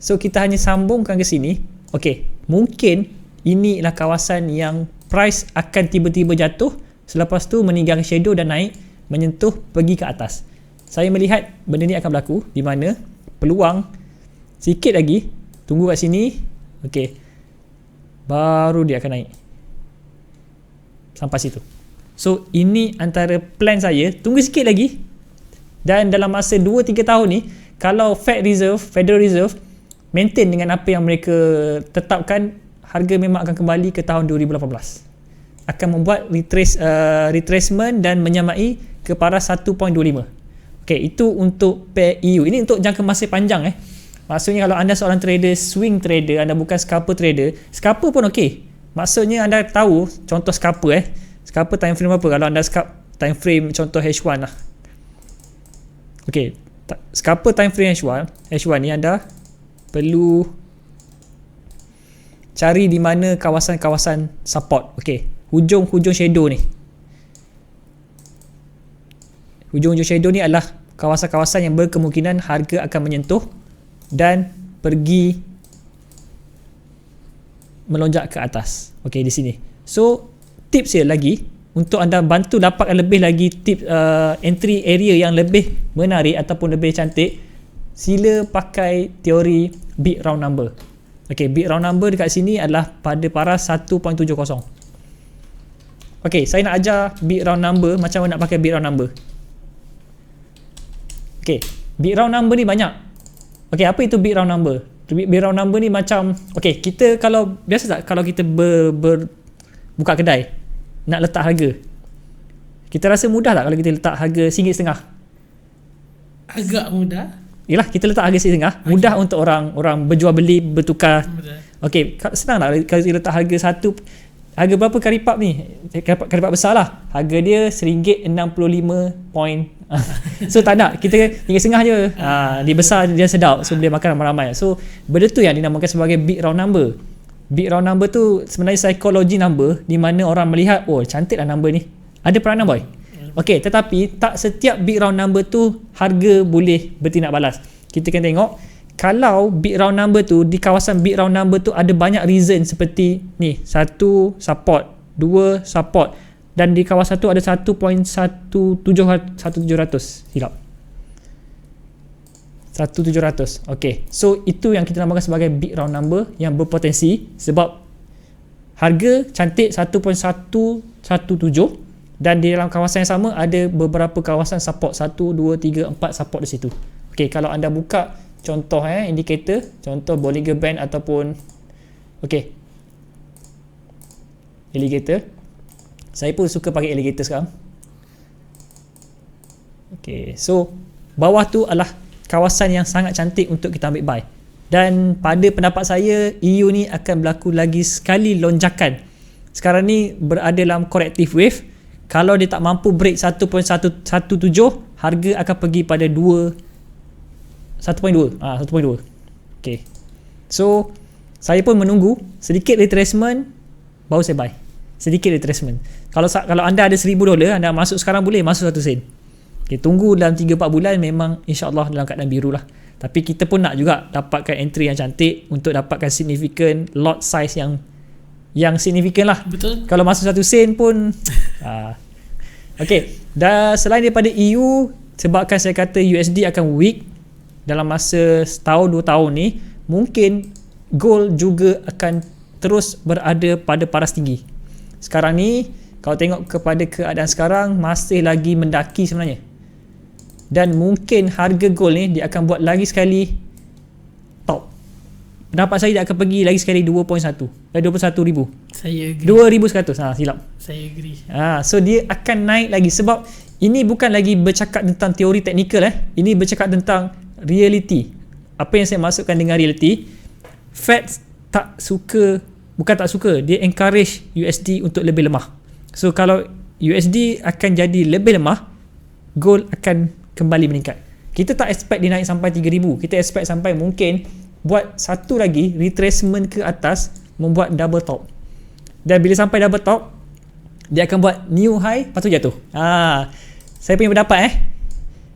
So kita hanya sambungkan ke sini. Okey, mungkin ini adalah kawasan yang price akan tiba-tiba jatuh, selepas tu meninggalkan shadow dan naik menyentuh pergi ke atas. Saya melihat benda ni akan berlaku di mana peluang sikit lagi, tunggu kat sini. Okey, baru dia akan naik sampai situ. So ini antara plan saya, tunggu sikit lagi, dan dalam masa 2-3 tahun ni kalau Federal Reserve maintain dengan apa yang mereka tetapkan, harga memang akan kembali ke tahun 2018, akan membuat retracement dan menyamai ke paras 1.25. Okay, itu untuk pair EU. Ini untuk jangka masa panjang. Maksudnya kalau anda seorang trader, swing trader, anda bukan scalper trader, scalper pun okey. Maksudnya anda tahu contoh scalper scalper time frame apa. Kalau anda time frame contoh H1 lah. Okey, scalper time frame H1 ni anda perlu cari di mana kawasan-kawasan support. Okey, hujung-hujung shadow ni. Hujung-hujung shadow ni adalah kawasan-kawasan yang berkemungkinan harga akan menyentuh dan pergi melonjak ke atas. Okey, di sini. So, tips dia lagi untuk anda bantu dapatkan lebih lagi tips entry area yang lebih menarik ataupun lebih cantik, sila pakai teori big round number. Okey, big round number dekat sini adalah pada paras 1.70. Okey, saya nak ajar big round number, macam mana nak pakai big round number. Okey, big round number ni banyak. Okey, apa itu big round number? Big round number ni macam, okey, kita kalau biasa tak kalau kita buka kedai nak letak harga, kita rasa mudah tak kalau kita letak harga RM1.50? Agak mudah. Yelah, kita letak harga RM1.50, mudah untuk orang berjual beli, bertukar. Okey, senang tak kalau kita letak harga satu, harga berapa karipap ni? Karipap besar lah, harga dia RM1.65. So tak nak, kita RM1.50 je. Dia besar, dia sedap, so boleh makan ramai-ramai. So benda tu yang dinamakan sebagai big round number. Big round number tu sebenarnya psikologi number, di mana orang melihat, oh cantik lah number ni, ada peranan boy. Okey, tetapi tak setiap big round number tu harga boleh bertindak balas. Kita kena tengok kalau big round number tu, di kawasan big round number tu ada banyak reason seperti ni, 1 support, 2 support, dan di kawasan tu ada 1.1700, silap 1.700. Okey, so itu yang kita namakan sebagai big round number yang berpotensi, sebab harga cantik 1.117 dan di dalam kawasan yang sama ada beberapa kawasan support, 1, 2, 3, 4 support di situ. Okey, kalau anda buka contoh indikator, contoh Bollinger Band ataupun okey, alligator. Saya pun suka pakai alligator sekarang. Okey, so bawah tu adalah kawasan yang sangat cantik untuk kita ambil buy. Dan pada pendapat saya, EU ni akan berlaku lagi sekali lonjakan. Sekarang ni berada dalam corrective wave. Kalau dia tak mampu break 1.117, harga akan pergi pada 1.2. 1.2. Okey. So, saya pun menunggu sedikit retracement baru saya buy. Sedikit retracement. Kalau anda ada $1,000, anda masuk sekarang boleh masuk 1 sen. Okay, tunggu dalam 3-4 bulan memang insyaAllah dalam keadaan biru lah. Tapi kita pun nak juga dapatkan entry yang cantik untuk dapatkan significant lot size yang significant lah. Betul. Kalau masuk 1 sen pun okay. Dan selain daripada EU, sebabkan saya kata USD akan weak dalam masa setahun 2 tahun ni, mungkin gold juga akan terus berada pada paras tinggi. Sekarang ni kalau tengok kepada keadaan sekarang, masih lagi mendaki sebenarnya. Dan mungkin harga gold ni dia akan buat lagi sekali top. Pendapat saya dia akan pergi lagi sekali 21,000. Saya agree. 2,100. Silap. Saya agree. So dia akan naik lagi sebab ini bukan lagi bercakap tentang teori teknikal Ini bercakap tentang reality. Apa yang saya masukkan dengan reality, Fed tak suka, bukan tak suka, dia encourage USD untuk lebih lemah. So kalau USD akan jadi lebih lemah, gold akan kembali meningkat. Kita tak expect dia naik sampai 3,000. Kita expect sampai mungkin buat satu lagi retracement ke atas, membuat double top. Dan bila sampai double top, dia akan buat new high, lepas tu jatuh. Saya punya pendapat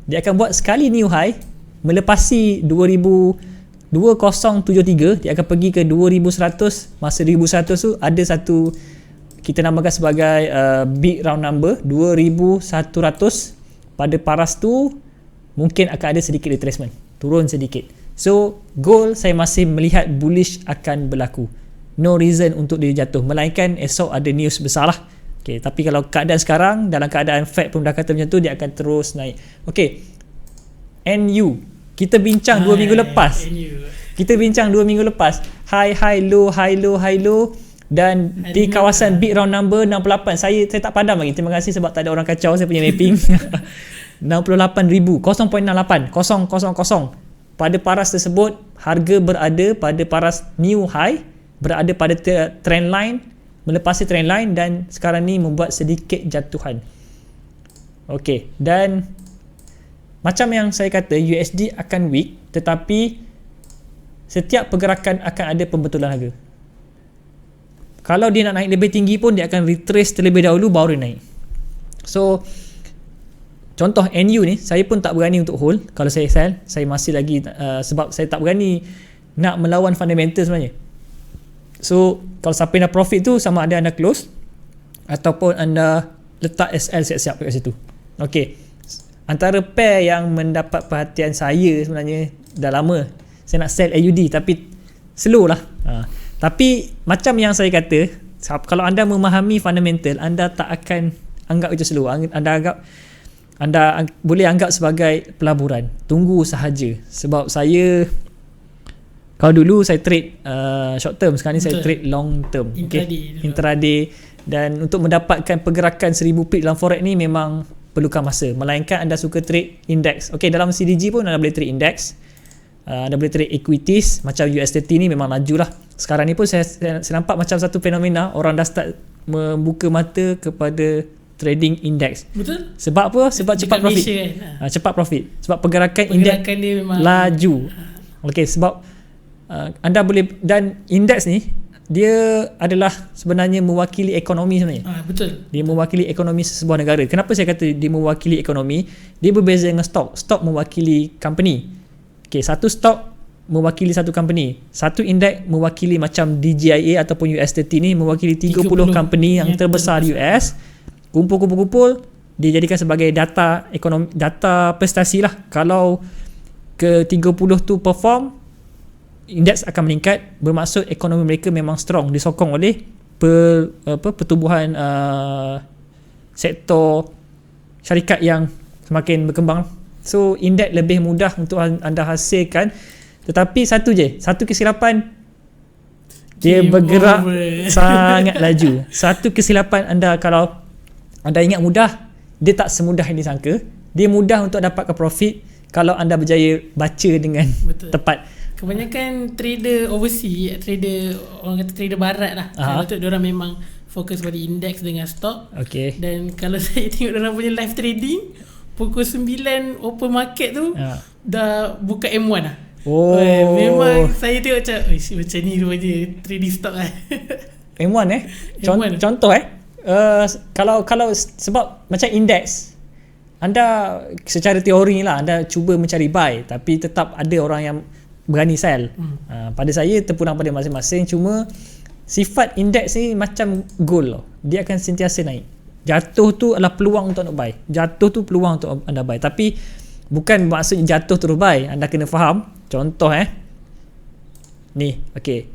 dia akan buat sekali new high, melepasi 2073, dia akan pergi ke 2100. Masa 2100 tu ada satu kita namakan sebagai big round number 2100. Pada paras tu mungkin akan ada sedikit retracement, turun sedikit. So gold saya masih melihat bullish akan berlaku. No reason untuk dia jatuh, melainkan esok ada news besar lah. Okay, tapi kalau keadaan sekarang, dalam keadaan Fed pun dah kata macam tu, dia akan terus naik. Okay, NU kita bincang 2 minggu lepas. Kita bincang 2 minggu lepas, high low. Dan di kawasan big round number 68, saya tak padam lagi. Terima kasih sebab tak ada orang kacau saya punya mapping. 68,000, 0.68, 000. Pada paras tersebut, harga berada pada paras new high, berada pada trend line, melepasi trend line, dan sekarang ni membuat sedikit jatuhan. Okey, dan macam yang saya kata, USD akan weak, tetapi setiap pergerakan akan ada pembetulan harga. kalau dia nak naik lebih tinggi pun dia akan retrace terlebih dahulu baru dia naik. So contoh NU ni, saya pun tak berani untuk hold kalau saya sell. Saya masih lagi sebab saya tak berani nak melawan fundamental sebenarnya. So kalau siapa yang dah profit tu, sama ada anda close ataupun anda letak SL siap-siap kat situ. Okay, antara pair yang mendapat perhatian saya sebenarnya dah lama, saya nak sell AUD tapi slow lah. Tapi macam yang saya kata, kalau anda memahami fundamental, anda tak akan anggap itu slow. Anda boleh anggap sebagai pelaburan. Tunggu sahaja. Sebab saya, kalau dulu saya trade short term, sekarang ni saya trade long term. Intraday. Dan untuk mendapatkan pergerakan 1000 pip dalam forex ni memang perlukan masa. Melainkan anda suka trade index. Okay, dalam CDG pun anda boleh trade index. Anda boleh trade equities. Macam US30 ni memang laju lah. Sekarang ni pun saya nampak macam satu fenomena, orang dah start membuka mata kepada trading index. Betul. Sebab apa? Sebab cepat profit. Kan? Cepat profit. Sebab pergerakan index dia memang laju. Okey, sebab anda boleh, dan index ni dia adalah sebenarnya mewakili ekonomi sebenarnya. Betul. Dia mewakili ekonomi sebuah negara. Kenapa saya kata dia mewakili ekonomi? Dia berbeza dengan stok. Stok mewakili company. Okey, satu stok mewakili satu company. Satu indeks mewakili macam DJIA ataupun US30 ni mewakili 30 company yang terbesar di US. Kumpul, dia jadikan sebagai data ekonomi, data prestasi lah. Kalau ke 30 tu perform, indeks akan meningkat, bermaksud ekonomi mereka memang strong, disokong oleh pertumbuhan sektor syarikat yang semakin berkembang. So indeks lebih mudah untuk anda hasilkan. Tetapi satu kesilapan, dia bergerak sangat laju. Satu kesilapan anda, kalau anda ingat mudah, dia tak semudah yang disangka. Dia mudah untuk dapatkan profit kalau anda berjaya baca dengan tepat. Kebanyakan trader overseas, orang kata trader barat lah, kalau tu diorang memang fokus pada indeks dengan stok. Okay. Dan kalau saya tengok diorang punya live trading, pukul 9 open market tu dah buka M1 lah. Memang saya tengok macam ni rupanya trading stock lah. M1 contoh kalau sebab macam indeks, anda secara teori lah anda cuba mencari buy, tapi tetap ada orang yang berani sell. Pada saya terpulang pada masing-masing. Cuma sifat indeks ni macam gold, dia akan sentiasa naik. Jatuh tu adalah peluang untuk anda buy. Jatuh tu peluang untuk anda buy. Tapi bukan maksudnya jatuh terus buy. Anda kena faham. Contoh ni, okey.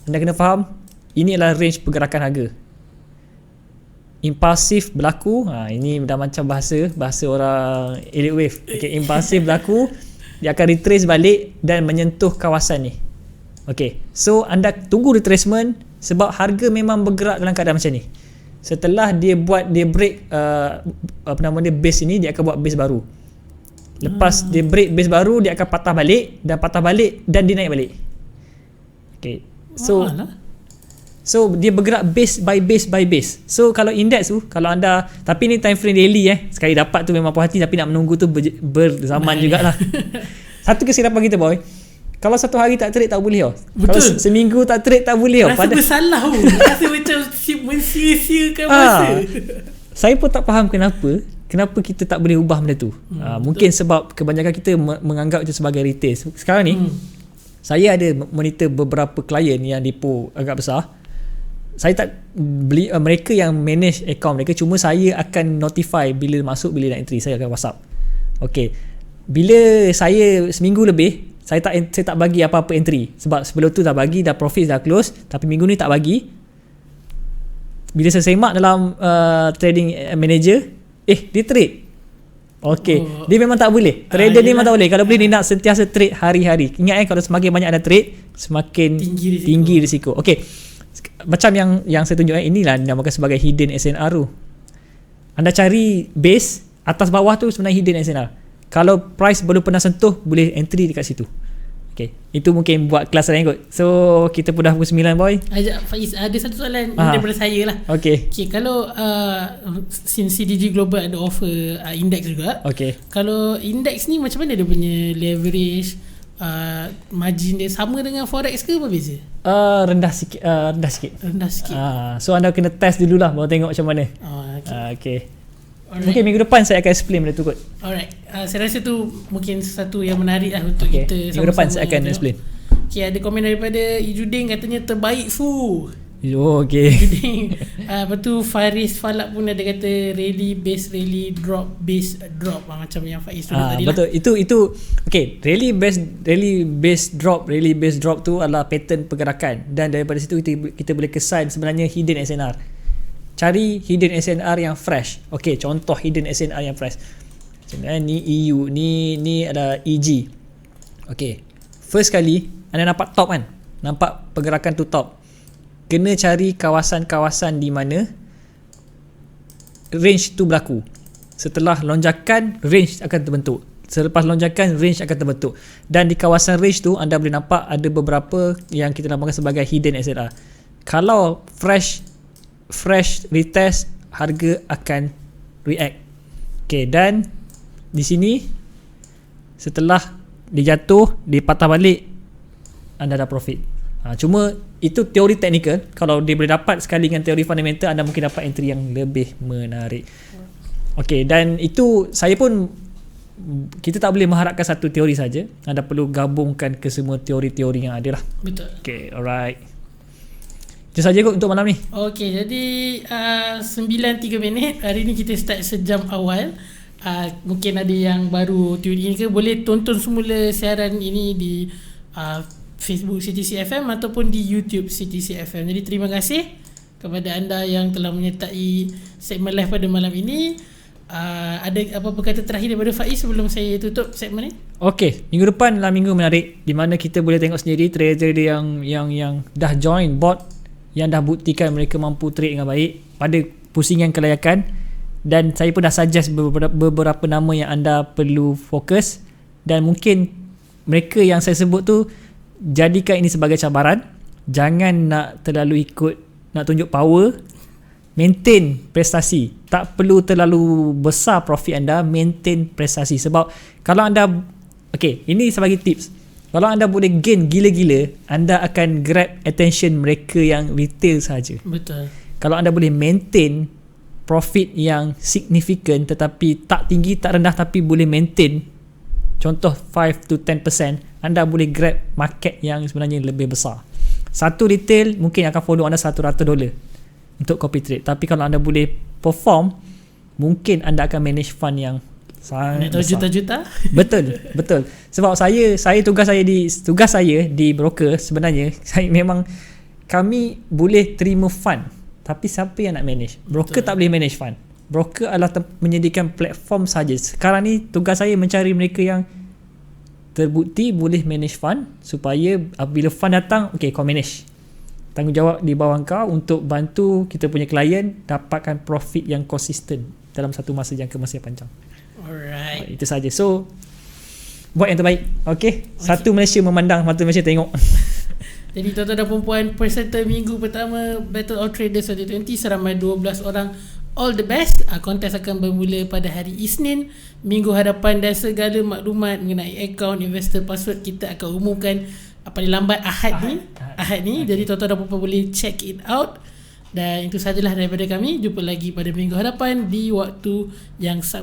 Anda kena faham, ini adalah range pergerakan harga. Impulsif berlaku, ini dah macam bahasa orang elite wave. Okey, impulsif berlaku, dia akan retrace balik dan menyentuh kawasan ni. Okey, so anda tunggu retracement sebab harga memang bergerak dalam keadaan macam ni. Setelah dia break base ini, dia akan buat base baru. Lepas dia break base baru, dia akan patah balik dan dia naik balik. Okay, so dia bergerak base by base. So kalau indeks tu, kalau anda, tapi ni time frame daily sekali dapat tu memang puas hati, tapi nak menunggu tu berzaman jugalah. Satu kesilapan kita boy, kalau satu hari tak trade tak boleh. Kalau seminggu tak trade tak boleh. Rasa bersalah rasa macam mensia-siakan masa. Saya pun tak faham kenapa kita tak boleh ubah benda tu. Mungkin sebab kebanyakan kita menganggap itu sebagai retail. Sekarang ni saya ada monitor beberapa klien yang depo agak besar. Saya tak beli, mereka yang manage account mereka, cuma saya akan notify bila masuk, bila nak entry, saya akan WhatsApp. Okay, bila saya seminggu lebih, saya tak bagi apa-apa entry, sebab sebelum tu dah bagi, dah profit, dah close. Tapi minggu ni tak bagi. Bila saya semak dalam trading manager, dia trade. Okay, dia memang tak boleh. Trader ni memang tak boleh. Kalau boleh dia nak sentiasa trade hari-hari. Ingat kalau semakin banyak anda trade, semakin tinggi risiko. Okay, macam yang saya tunjuk inilah dinamakan sebagai hidden SNR tu. Anda cari base, atas bawah tu sebenarnya hidden SNR. Kalau price belum pernah sentuh, boleh entry dekat situ. Okay, itu mungkin buat kelas lain kot. So kita pun dah pukul 9 boy. Faiz, ada satu soalan daripada saya lah. Okay, kalau since CDG Global ada offer index juga. Okay, kalau index ni macam mana dia punya leverage, margin dia sama dengan forex ke apa beza? Rendah sikit. Rendah sikit. So anda kena test dululah baru tengok macam mana. Okay. Mungkin minggu depan saya akan explain benda tu kot. Alright. Saya rasa tu mungkin satu yang menarik lah untuk kita minggu depan saya akan explain. Okay, ada komen daripada Ijudin katanya terbaik Fu. Okay. Ijudin. Lepas tu Faris Falak pun ada kata rally base drop macam yang Faiz tu tadi betul. lah. Itu okay, rally base drop tu adalah pattern pergerakan, dan daripada situ kita boleh kesan sebenarnya hidden SNR. Cari hidden SNR yang fresh. Okay, contoh hidden SNR yang fresh. Ni EU, ni ada EG. Okay, first kali anda nampak top kan, nampak pergerakan tu top. Kena cari kawasan-kawasan di mana range tu berlaku. Setelah lonjakan, range akan terbentuk. Selepas lonjakan, range akan terbentuk. Dan di kawasan range tu anda boleh nampak ada beberapa yang kita namakan sebagai hidden SNR. Kalau fresh retest, harga akan react. Okay, dan di sini setelah dia jatuh, dia patah balik, anda dah profit. Cuma itu teori teknikal. Kalau dia boleh dapat sekali dengan teori fundamental, anda mungkin dapat entry yang lebih menarik. Okay, dan itu saya pun, kita tak boleh mengharapkan satu teori saja. Anda perlu gabungkan ke semua teori-teori yang ada lah. Betul. Okay, alright. Itu saja kot untuk malam ni. Okay, jadi 9.3 minit. Hari ni kita start sejam awal. Mungkin ada yang baru tune in ke, boleh tonton semula siaran ini di Facebook CTC FM ataupun di YouTube CTC FM. Jadi terima kasih kepada anda yang telah menyertai segmen live pada malam ini. Ada apa-apa kata terakhir daripada Faiz sebelum saya tutup segmen ni? Okey, minggu depan adalah minggu menarik di mana kita boleh tengok sendiri trader-trader yang dah join bot, yang dah buktikan mereka mampu trade dengan baik pada pusingan kelayakan. Dan saya pun dah suggest beberapa nama yang anda perlu fokus, dan mungkin mereka yang saya sebut tu jadikan ini sebagai cabaran. Jangan nak terlalu ikut, nak tunjuk power. Maintain prestasi. Tak perlu terlalu besar profit anda, maintain prestasi. Sebab kalau anda, okay, ini sebagai tips, kalau anda boleh gain gila-gila, anda akan grab attention mereka yang retail saja. Betul. Kalau anda boleh maintain profit yang signifikan, tetapi tak tinggi tak rendah, tapi boleh maintain, contoh 5 to 10%, anda boleh grab market yang sebenarnya lebih besar. Satu retail mungkin akan follow anda $100 untuk copy trade, tapi kalau anda boleh perform, mungkin anda akan manage fund yang sangat besar, juta-juta. Betul. Sebab tugas saya di broker sebenarnya, kami boleh terima fund, tapi siapa yang nak manage? Broker tak boleh manage fund. Broker adalah menyediakan platform saja. Sekarang ni tugas saya mencari mereka yang terbukti boleh manage fund, supaya apabila fund datang, okay, kau manage. Tanggungjawab di bawah kau untuk bantu kita punya klien dapatkan profit yang konsisten dalam satu jangka masa yang panjang. Alright. Itu saja. So, buat yang terbaik. Okay. Satu Malaysia memandang, mata Malaysia tengok. Jadi tuan-tuan dan perempuan, peserta minggu pertama Battle of Traders 2020 seramai 12 orang. All the best. Kontes akan bermula pada hari Isnin minggu hadapan, dan segala maklumat mengenai akaun, investor, password kita akan umumkan paling lambat Ahad ni. Jadi tuan-tuan dan perempuan boleh check it out. Dan itu sajalah daripada kami. Jumpa lagi pada minggu hadapan di waktu yang sama.